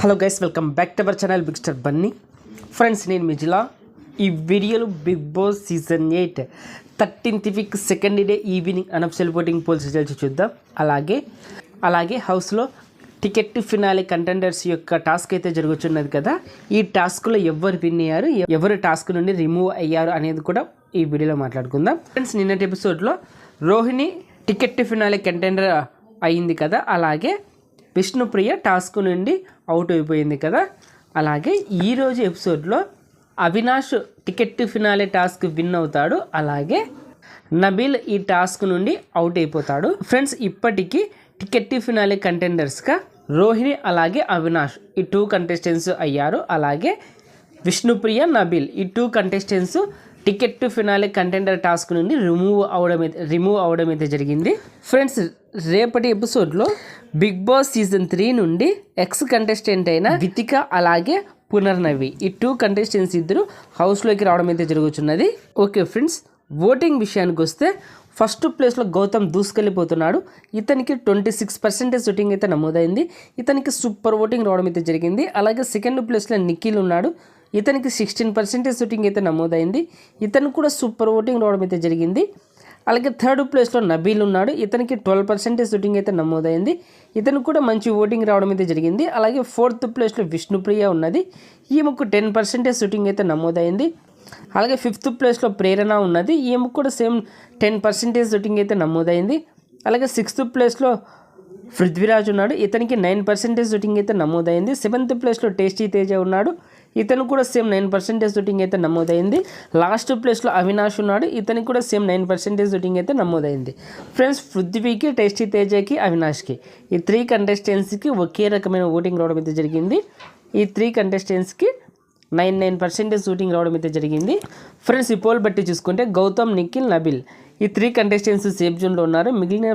Hello guys, welcome back to our channel big star bunny. Friends, నేను మిజిలా. ఈ వీడియోలో big boss season 8 13th week second day evening unofficial voting polls results చూద్దాం. అలాగే హౌస్లో ticket finale contenders యొక్క task అయితే జరుగుతున్నది కదా. ఈ టాస్క్లో ఎవరు విన్ అయ్యారు, ఎవరు టాస్క్ నుండి రిమూవ్ అయ్యారు అనేది కూడా ఈ వీడియోలో మాట్లాడుకుందాం. ఫ్రెండ్స్, నిన్నటి ఎపిసోడ్లో రోహిణి టికెట్ ఫినాలే కంటెండర్ అయింది కదా. అలాగే విష్ణుప్రియ టాస్క్ నుండి అవుట్ అయిపోయింది కదా. అలాగే ఈరోజు ఎపిసోడ్లో Avinash ticket finale task win అవుతాడు. అలాగే నబీల్ ఈ టాస్క్ నుండి అవుట్ అయిపోతాడు. ఫ్రెండ్స్, ఇప్పటికీ టికెట్ ఫినాలే కంటెండర్స్గా రోహిణి అలాగే అవినాష్ ఈ 2 కంటెస్టెంట్స్ అయ్యారు. అలాగే విష్ణుప్రియ, నబీల్ ఈ 2 contestants ticket finale contender task నుండి రిమూవ్ అవడం అయితే జరిగింది. ఫ్రెండ్స్, రేపటి ఎపిసోడ్లో బిగ్ బాస్ సీజన్ 3 నుండి ఎక్స్ కంటెస్టెంట్ అయిన వితిక అలాగే పునర్నవి ఈ 2 కంటెస్టెంట్స్ ఇద్దరు హౌస్లోకి రావడం అయితే జరుగుతున్నది. ఓకే ఫ్రెండ్స్, ఓటింగ్ విషయానికి వస్తే ఫస్ట్ ప్లేస్లో గౌతమ్ దూసుకెళ్ళిపోతున్నాడు. ఇతనికి 26% ఓటింగ్ అయితే నమోదైంది. ఇతనికి సూపర్ ఓటింగ్ రావడం అయితే జరిగింది. అలాగే సెకండ్ ప్లేస్లో నిఖిల్ ఉన్నాడు. ఇతనికి 16% ఓటింగ్ అయితే నమోదైంది. ఇతనికి కూడా సూపర్ ఓటింగ్ రావడం అయితే జరిగింది. అలాగే థర్డ్ ప్లేస్లో నబీల్ ఉన్నాడు. ఇతనికి 12% ఓటింగ్ అయితే నమోదైంది. ఇతనికి కూడా మంచి ఓటింగ్ రావడం అయితే జరిగింది. అలాగే ఫోర్త్ ప్లేస్లో విష్ణుప్రియ ఉన్నది. ఈమెకు 10% ఓటింగ్ అయితే నమోదైంది. అలాగే ఫిఫ్త్ ప్లేస్లో ప్రేరణ ఉన్నది. ఈమెకు కూడా సేమ్ 10% ఓటింగ్ అయితే నమోదైంది. అలాగే సిక్స్త్ ప్లేస్లో పృథ్వీరాజ్ ఉన్నాడు. ఇతనికి 9% ఓటింగ్ అయితే నమోదైంది. సెవెంత్ ప్లేస్లో టేస్టీ తేజ ఉన్నాడు. ఇతను కూడా సేమ్ 9% ఓటింగ్ అయితే నమోదైంది. లాస్ట్ ప్లేస్లో అవినాష్ ఉన్నాడు. ఇతనికి కూడా సేమ్ 9% ఓటింగ్ అయితే నమోదైంది. ఫ్రెండ్స్, పృథ్వీకి, టేస్టీ తేజకి, అవినాష్కి ఈ 3 కంటెస్టెంట్స్కి ఒకే రకమైన ఓటింగ్ రావడం అయితే జరిగింది. ఈ 3 కంటెస్టెంట్స్కి 9% ఓటింగ్ రావడం అయితే జరిగింది. ఫ్రెండ్స్, ఈ పోల్ బట్టి చూసుకుంటే గౌతమ్, నిఖిల్, నబిల్ ఈ 3 కంటెస్టెంట్స్ సేఫ్ జోన్లో ఉన్నారు. మిగిలిన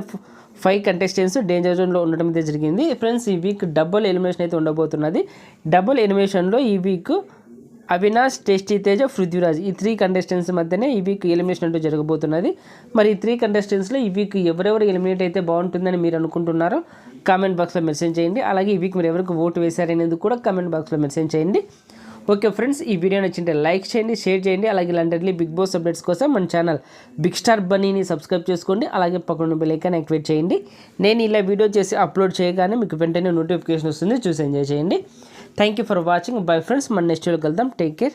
5 కంటెస్టెంట్స్ డేంజర్ జోన్లో ఉండడం అయితే జరిగింది. ఫ్రెండ్స్, ఈ వీక్ డబుల్ ఎలిమినేషన్ అయితే ఉండబోతున్నది. డబుల్ ఎలిమినేషన్లో ఈ వీక్ అవినాష్, టేస్టీ తేజ, పృథ్వీరాజ్ ఈ 3 కంటెస్టెంట్స్ మధ్యనే ఈ వీక్ ఎలిమినేషన్ అంటూ జరగబోతున్నది. మరి ఈ 3 కంటెస్టెంట్స్లో ఈ వీక్ ఎవరెవరు ఎలిమినేట్ అయితే బాగుంటుందని మీరు అనుకుంటున్నారో కామెంట్ బాక్స్లో మెన్షన్ చేయండి. అలాగే ఈ వీక్ మీరు ఎవరికి ఓటు వేశారనేది కూడా కామెంట్ బాక్స్లో మెన్షన్ చేయండి. ఓకే ఫ్రెండ్స్, ఈ వీడియో నచ్చింటే లైక్ చేయండి, షేర్ చేయండి. అలాగే ఇలాంటి బిగ్ బాస్ అప్డేట్స్ కోసం మన ఛానల్ బిగ్ స్టార్ బన్నీని సబ్స్క్రైబ్ చేసుకోండి. అలాగే పక్కన బెల్ ఐకాన్ యాక్టివేట్ చేయండి. నేను ఇలా వీడియో చేసి అప్లోడ్ చేయగానే మీకు వెంటనే నోటిఫికేషన్ వస్తుంది. చూసి ఎంజాయ్ చేయండి. Thank you for watching. Bye friends, మన నెక్స్ట్ వీడియోకి వెళ్దాం. Take care.